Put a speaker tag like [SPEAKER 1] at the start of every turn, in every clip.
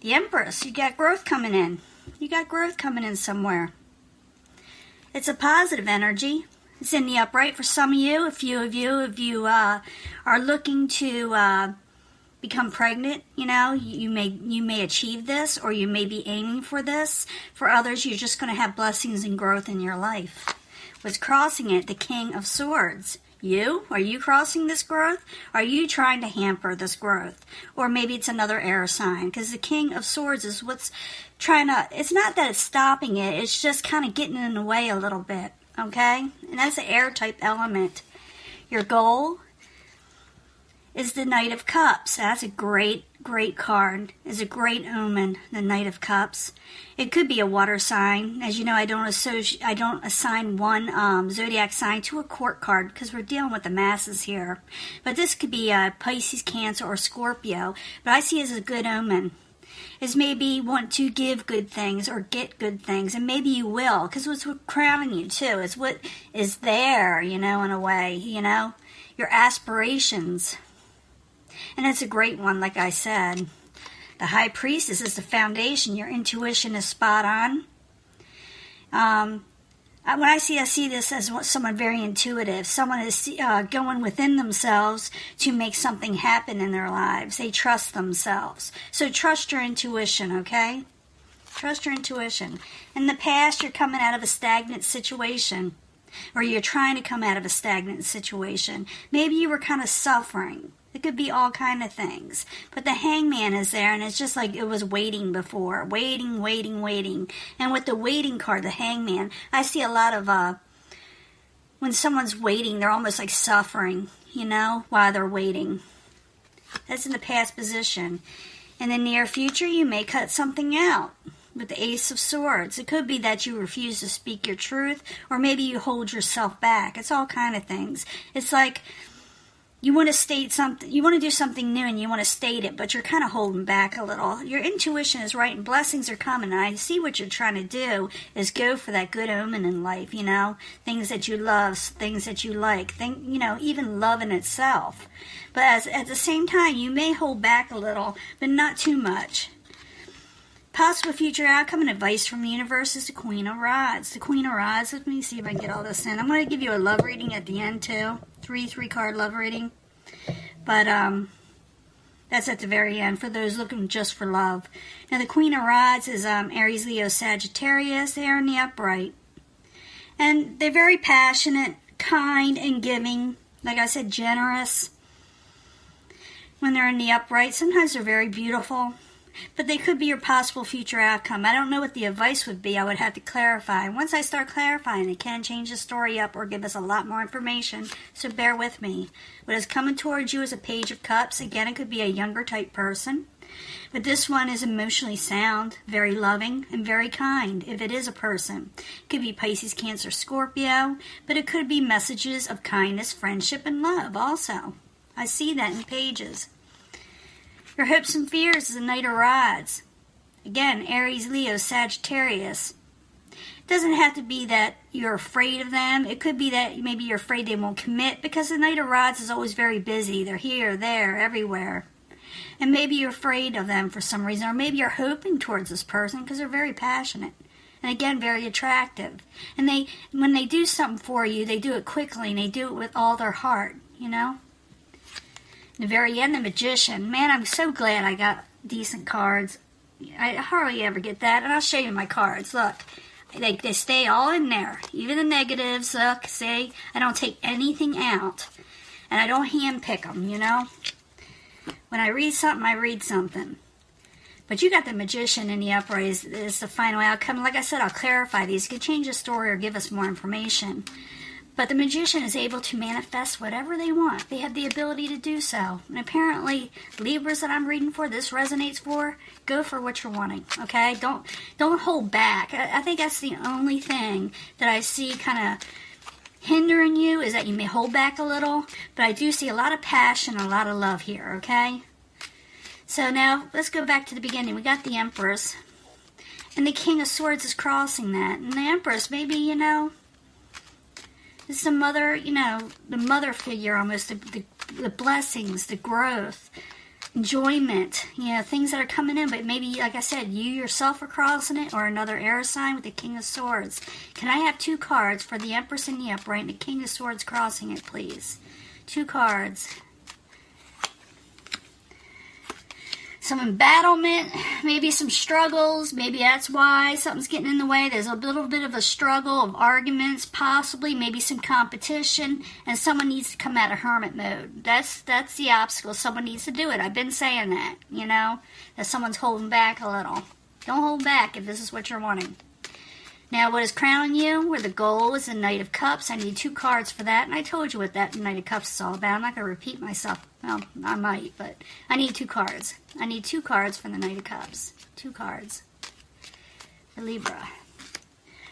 [SPEAKER 1] The Empress, you got growth coming in. You got growth coming in somewhere. It's a positive energy. It's in the upright for some of you. A few of you, if you are looking to become pregnant, you may achieve this, or you may be aiming for this. For others, you're just going to have blessings and growth in your life. What's crossing it? The King of Swords. Are you crossing this growth? Are you trying to hamper this growth? Or maybe it's another air sign, because the King of Swords is what's trying to, it's not that it's stopping it, it's just kind of getting in the way a little bit, okay? And that's the air type element. Your goal is the Knight of Cups. That's a great card. It's a great omen, the Knight of Cups. It could be a water sign. As you know, I don't assign one zodiac sign to a court card because we're dealing with the masses here. But this could be a Pisces, Cancer, or Scorpio. But I see it as a good omen. Is maybe want to give good things or get good things, and maybe you will, because it's what's crowning you too. It's what is there, in a way, your aspirations. And it's a great one, like I said. The High Priestess is the foundation. Your intuition is spot on. When I see this as someone very intuitive. Someone is going within themselves to make something happen in their lives. They trust themselves. So trust your intuition, okay? Trust your intuition. In the past, you're coming out of a stagnant situation, or you're trying to come out of a stagnant situation. Maybe you were kind of suffering. It could be all kind of things. But the Hangman is there, and it's just like it was waiting before. Waiting. And with the waiting card, the Hangman, I see a lot of, when someone's waiting, they're almost like suffering, while they're waiting. That's in the past position. In the near future, you may cut something out. With the Ace of Swords, it could be that you refuse to speak your truth, or maybe you hold yourself back. It's all kind of things. It's like you want to state something, you want to do something new and you want to state it, but you're kind of holding back a little. Your intuition is right and blessings are coming. And I see what you're trying to do is go for that good omen in life, things that you love, things that you like, even love in itself. But at the same time, you may hold back a little, but not too much. Possible future outcome and advice from the universe is the Queen of Rods. The Queen of Rods, let me see if I can get all this in. I'm going to give you a love reading at the end too. Three-card love reading. But that's at the very end for those looking just for love. Now the Queen of Rods is Aries, Leo, Sagittarius. They are in the upright. And they're very passionate, kind, and giving. Like I said, generous. When they're in the upright, sometimes they're very beautiful. But they could be your possible future outcome. I don't know what the advice would be. I would have to clarify. Once I start clarifying, it can change the story up or give us a lot more information. So bear with me. What is coming towards you is a Page of Cups. Again, it could be a younger type person. But this one is emotionally sound, very loving, and very kind, if it is a person. It could be Pisces, Cancer, Scorpio. But it could be messages of kindness, friendship, and love also. I see that in pages. Your hopes and fears is a Knight of Rods. Again, Aries, Leo, Sagittarius. It doesn't have to be that you're afraid of them. It could be that maybe you're afraid they won't commit, because the Knight of Rods is always very busy. They're here, there, everywhere. And maybe you're afraid of them for some reason, or maybe you're hoping towards this person because they're very passionate. And again, very attractive. And when they do something for you, they do it quickly, and they do it with all their heart, In the very end, the Magician. Man, I'm so glad I got decent cards. I hardly ever get that. And I'll show you my cards. Look, they stay all in there. Even the negatives. Look, see? I don't take anything out. And I don't handpick them, When I read something, I read something. But you got the Magician in the upright is the final outcome. Like I said, I'll clarify these. It could change the story or give us more information. But the Magician is able to manifest whatever they want. They have the ability to do so. And apparently, Libras that I'm reading for, this resonates for, go for what you're wanting, okay? Don't hold back. I think that's the only thing that I see kind of hindering you, is that you may hold back a little. But I do see a lot of passion, a lot of love here, okay? So now, let's go back to the beginning. We got the Empress. And the King of Swords is crossing that. And the Empress, maybe, it's the mother, the mother figure almost, the blessings, the growth, enjoyment, things that are coming in, but maybe, like I said, you yourself are crossing it, or another air sign with the King of Swords. Can I have 2 cards for the Empress in the upright and the King of Swords crossing it, please? 2 cards. Some embattlement, maybe some struggles, maybe that's why something's getting in the way. There's a little bit of a struggle of arguments, possibly, maybe some competition, and someone needs to come out of hermit mode. That's the obstacle. Someone needs to do it. I've been saying that, that someone's holding back a little. Don't hold back if this is what you're wanting. Now, what is crowning you, where the goal is the Knight of Cups? I need 2 cards for that, and I told you what that Knight of Cups is all about. I'm not going to repeat myself. Well, I might, but I need 2 cards. I need 2 cards for the Knight of Cups. 2 cards for Libra.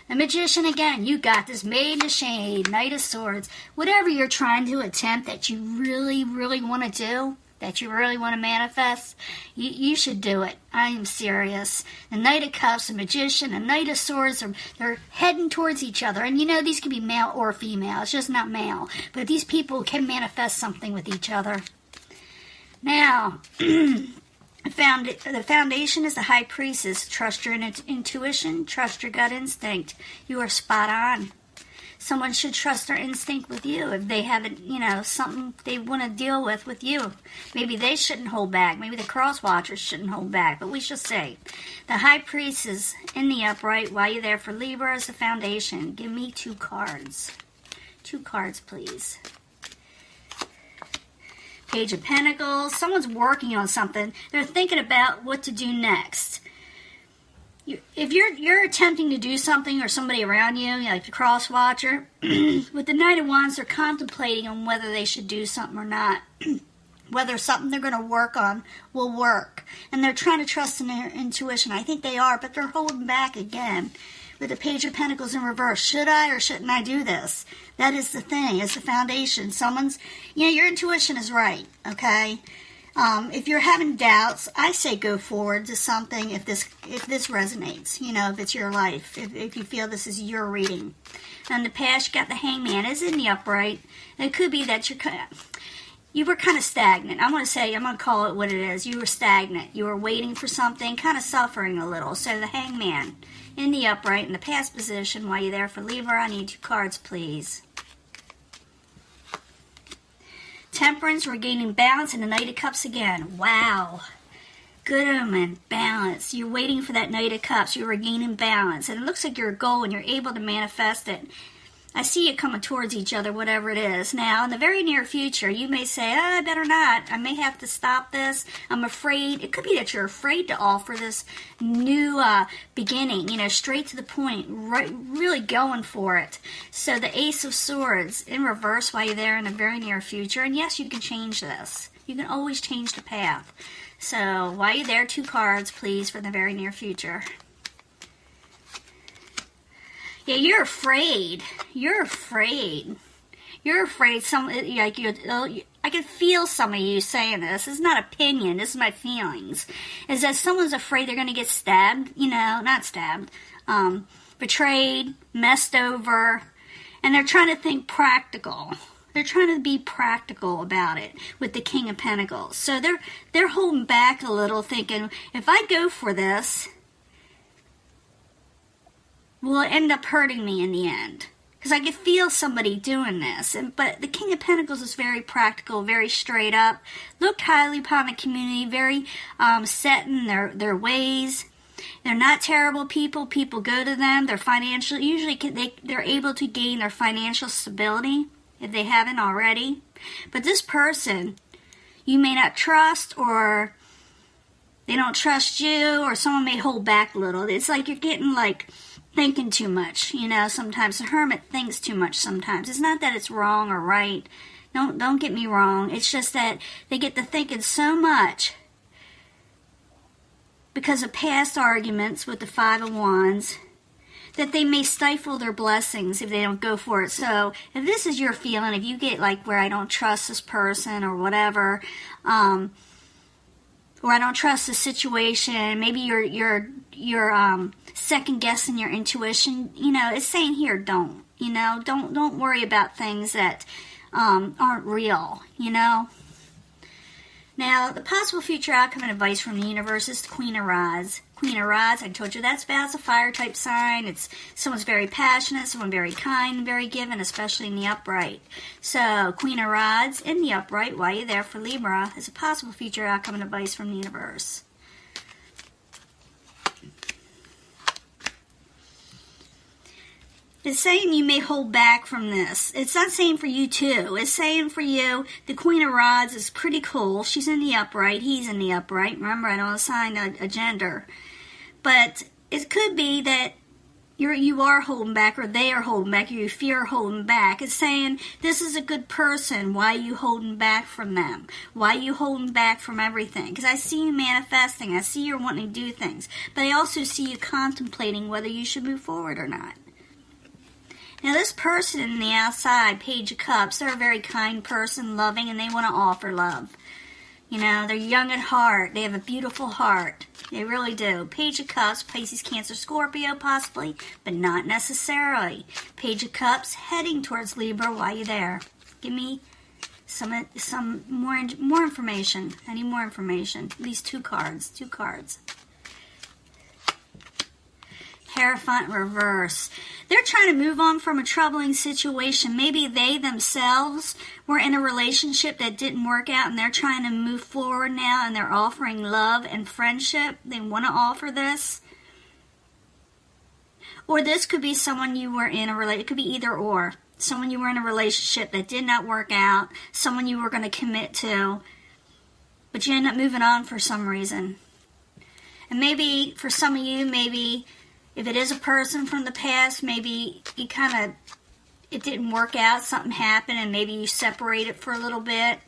[SPEAKER 1] The Magician, again, you got this. Maiden of Shade, Knight of Swords. Whatever you're trying to attempt that you really, really want to do, that you really want to manifest, you should do it. I am serious. The Knight of Cups, the Magician, the Knight of Swords, they're heading towards each other. And these can be male or female. It's just not male. But these people can manifest something with each other. Now, the foundation is the High Priestess. Trust your intuition. Trust your gut instinct. You are spot on. Someone should trust their instinct with you if they haven't, something they want to deal with you. Maybe they shouldn't hold back. Maybe the cross watchers shouldn't hold back. But we shall say, the High Priestess in the upright, while you're there for Libra, is the foundation. Give me 2 cards. 2 cards, please. Page of Pentacles. Someone's working on something. They're thinking about what to do next. If you're attempting to do something, or somebody around you, like the cross watcher, with the Knight of Wands, they're contemplating on whether they should do something or not. Whether something they're going to work on will work. And they're trying to trust in their intuition. I think they are, but they're holding back again. With the Page of Pentacles in reverse. Should I or shouldn't I do this? That is the thing. It's the foundation. Your intuition is right, okay? If you're having doubts, I say go forward to something if this resonates, if it's your life, if you feel this is your reading. And in the past, you got the Hangman is in the upright. It could be that you were kind of stagnant. I'm going to call it what it is. You were stagnant. You were waiting for something, kind of suffering a little. So the Hangman in the upright in the past position, while you're there for Libra, I need 2 cards, please. Temperance, regaining balance, and the Knight of Cups again. Wow. Good omen, balance. You're waiting for that Knight of Cups. You're regaining balance. And it looks like your goal and you're able to manifest it. I see it coming towards each other, whatever it is. Now, in the very near future, you may say, I better not. I may have to stop this. I'm afraid. It could be that you're afraid to offer this new beginning, straight to the point, right, really going for it. So the Ace of Swords in reverse while you're there in the very near future. And yes, you can change this. You can always change the path. So while you're there, 2 cards, please, for the very near future. Yeah, you're afraid. You're afraid. You're afraid. I can feel some of you saying this. It's not opinion. This is my feelings. Is that someone's afraid they're going to get stabbed. Not stabbed. Betrayed, messed over, and they're trying to think practical. They're trying to be practical about it with the King of Pentacles. So they're holding back a little, thinking, if I go for this, will it end up hurting me in the end? Because I could feel somebody doing this. But the King of Pentacles is very practical, very straight up. Looked highly upon the community, very set in their ways. They're not terrible people. People go to them. They're financial. Usually they're able to gain their financial stability if they haven't already. But this person, you may not trust, or they don't trust you, or someone may hold back a little. It's like you're getting thinking too much, sometimes. The Hermit thinks too much sometimes. It's not that it's wrong or right. Don't get me wrong. It's just that they get to thinking so much because of past arguments with the 5 of Wands that they may stifle their blessings if they don't go for it. So if this is your feeling, if you get where I don't trust this person or whatever, or I don't trust the situation, maybe you're second guessing your intuition, it's saying here, don't worry about things that aren't real, Now, the possible future outcome and advice from the universe is the Queen of Rods. Queen of Rods, I told you that spou's a fire type sign. It's someone's very passionate, someone very kind, very giving, especially in the upright. So, Queen of Rods in the upright, while you're there for Libra, is a possible future outcome and advice from the universe. It's saying you may hold back from this. It's not saying for you too. It's saying for you, the Queen of Rods is pretty cool. She's in the upright. He's in the upright. Remember, I don't assign a gender. But it could be that you are holding back, or they are holding back, or you fear holding back. It's saying, this is a good person. Why are you holding back from them? Why are you holding back from everything? Because I see you manifesting. I see you're wanting to do things. But I also see you contemplating whether you should move forward or not. Now, this person in the outside, Page of Cups, they're a very kind person, loving, and they want to offer love. You know, they're young at heart. They have a beautiful heart. They really do. Page of Cups, Pisces, Cancer, Scorpio, possibly, but not necessarily. Page of Cups, heading towards Libra while you're there. Give me some more information. I need more information. These two cards. Hierophant reverse. They're trying to move on from a troubling situation. Maybe they themselves were in a relationship that didn't work out, and they're trying to move forward now, and they're offering love and friendship. They want to offer this. Or this could be someone you were in a relationship. It could be either or. Someone you were in a relationship that did not work out, someone you were going to commit to, but you end up moving on for some reason. And maybe for some of you, maybe if it is a person from the past, maybe you it didn't work out, something happened, and maybe you separated for a little bit.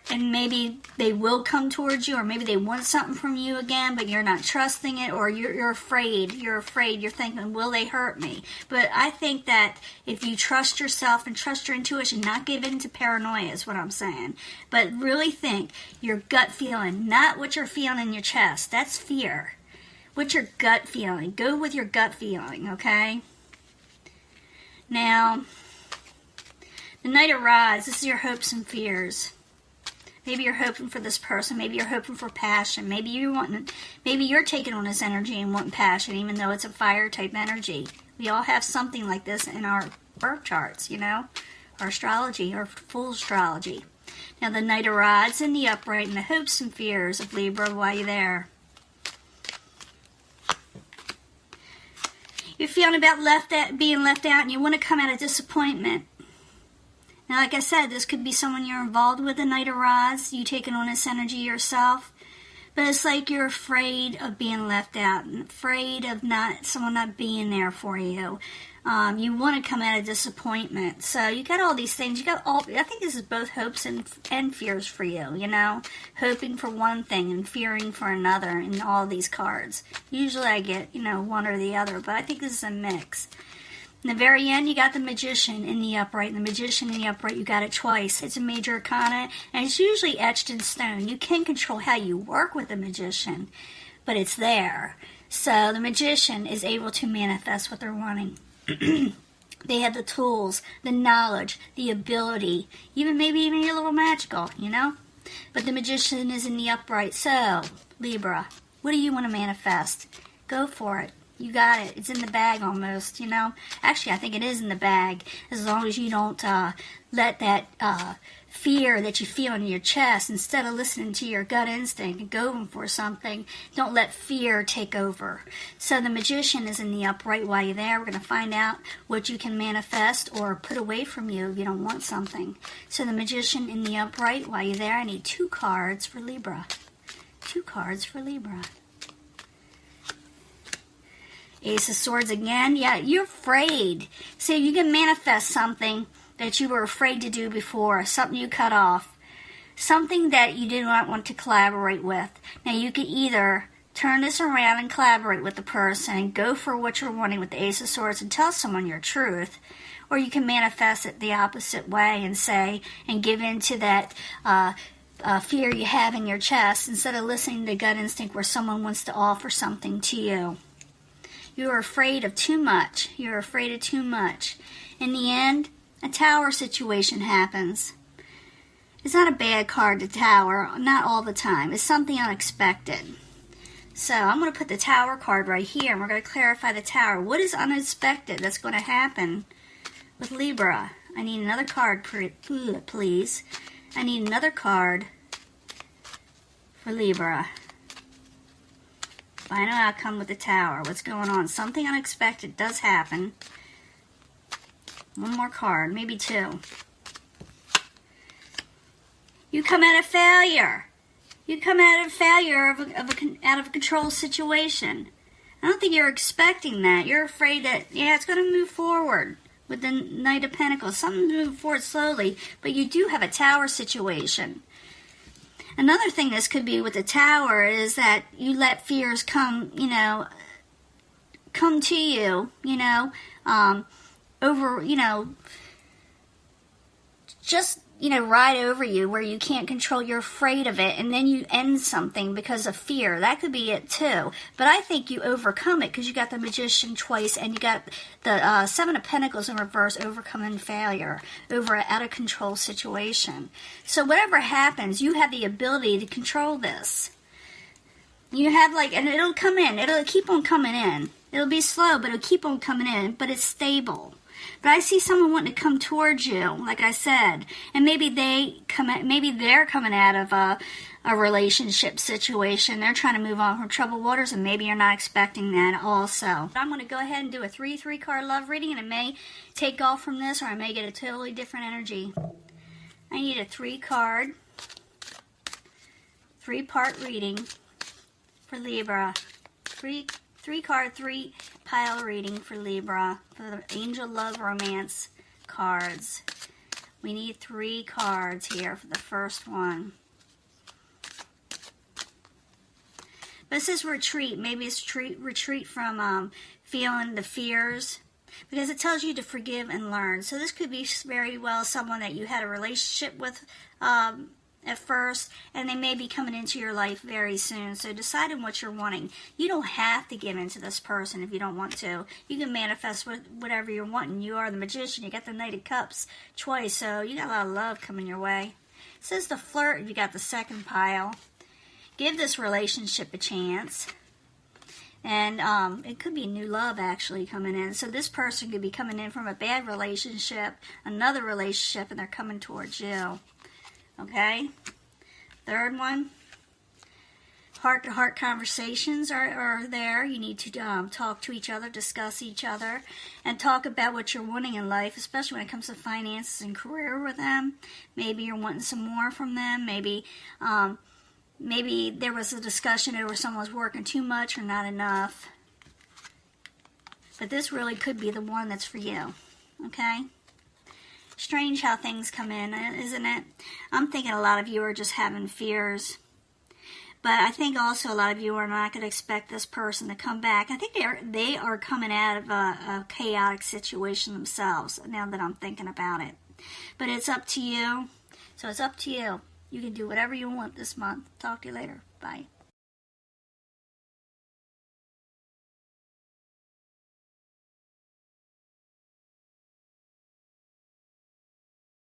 [SPEAKER 1] And maybe they will come towards you, or maybe they want something from you again, but you're not trusting it, or you're afraid. You're thinking, will they hurt me? But I think that if you trust yourself and trust your intuition, not give in to paranoia is what I'm saying, but really think your gut feeling, not what you're feeling in your chest. That's fear. What's your gut feeling? Go with your gut feeling, okay? Now, the Knight of Rods, this is your hopes and fears. Maybe you're hoping for this person. Maybe you're hoping for passion. Maybe you're taking on this energy and wanting passion, even though it's a fire type energy. We all have something like this in our birth charts, you know, our astrology, our full astrology. Now, the Knight of Rods in the upright, and the hopes and fears of Libra while you're there. You're feeling about being left out, and you want to come out of disappointment. Now, like I said, this could be someone you're involved with, the Knight of Rods, you taking on this energy yourself. But it's like you're afraid of being left out, and afraid of someone not being there for you. You want to come out of disappointment. So you got all these things. I think this is both hopes and fears for you, you know. Hoping for one thing and fearing for another in all these cards. Usually I get, one or the other, but I think this is a mix. In the very end, you got the Magician in the upright. And the Magician in the upright, you got it twice. It's a major arcana, and it's usually etched in stone. You can control how you work with the Magician, but it's there. So the Magician is able to manifest what they're wanting. They have the tools, the knowledge, the ability, maybe even a little magical, But the Magician is in the upright. So, Libra, what do you want to manifest? Go for it. You got it. It's in the bag almost, Actually, I think it is in the bag, as long as you don't let that fear that you feel in your chest, instead of listening to your gut instinct and going for something, don't let fear take over. So the Magician is in the upright while you're there. We're going to find out what you can manifest or put away from you if you don't want something. So the Magician in the upright while you're there. I need 2 cards for Libra. 2 cards for Libra. Ace of Swords again. Yeah, you're afraid. See, you can manifest something that you were afraid to do before, something you cut off, something that you did not want to collaborate with. Now, you can either turn this around and collaborate with the person and go for what you're wanting with the Ace of Swords and tell someone your truth, or you can manifest it the opposite way and say, and give in to that fear you have in your chest, instead of listening to gut instinct where someone wants to offer something to you. You're afraid of too much. You're afraid of too much. In the end, a tower situation happens. It's not a bad card, the Tower, not all the time. It's something unexpected. So I'm going to put the Tower card right here, and we're going to clarify the Tower. What is unexpected that's going to happen with Libra? I need another card, please. I need another card for Libra. Final outcome with the Tower. What's going on? Something unexpected does happen. One more card, maybe two. You come out of failure. You come out of failure out of a control situation. I don't think you're expecting that. You're afraid that, yeah, it's going to move forward with the Knight of Pentacles. Something's moving forward slowly, but you do have a Tower situation. Another thing this could be with the Tower is that you let fears come, come to you, over, just, ride over you where you can't control. You're afraid of it, and then you end something because of fear. That could be it too. But I think you overcome it because you got the Magician twice, and you got the Seven of Pentacles in reverse, overcoming failure over an out-of-control situation. So whatever happens, you have the ability to control this. You have and it'll come in. It'll keep on coming in. It'll be slow, but it'll keep on coming in, but it's stable. But I see someone wanting to come towards you, like I said, and maybe they're coming out of a relationship situation. They're trying to move on from troubled waters, and maybe you're not expecting that also. I'm going to go ahead and do a 3 card love reading, and it may take off from this, or I may get a totally different energy. I need a 3-card, 3-part reading for Libra. 3-card, 3-pile reading for Libra, for the Angel Love Romance cards. We need 3 cards here for the first one. This is retreat. Maybe it's retreat from feeling the fears, because it tells you to forgive and learn. So this could be very well someone that you had a relationship with at first, and they may be coming into your life very soon. So decide on what you're wanting. You don't have to give in to this person if you don't want to. You can manifest whatever you're wanting. You are the Magician. You got the Knight of Cups twice, so you got a lot of love coming your way. It says the Flirt. You got the 2nd pile. Give this relationship a chance. And it could be new love actually coming in. So this person could be coming in from a bad relationship, another relationship, and they're coming towards you. Okay, 3rd one, heart-to-heart conversations are there. You need to talk to each other, discuss each other, and talk about what you're wanting in life, especially when it comes to finances and career with them. Maybe you're wanting some more from them. Maybe there was a discussion over someone was working too much or not enough. But this really could be the one that's for you, okay? Strange how things come in, isn't it? I'm thinking a lot of you are just having fears. But I think also a lot of you are not going to expect this person to come back. I think they are coming out of a chaotic situation themselves, now that I'm thinking about it. But it's up to you. So it's up to you. You can do whatever you want this month. Talk to you later. Bye.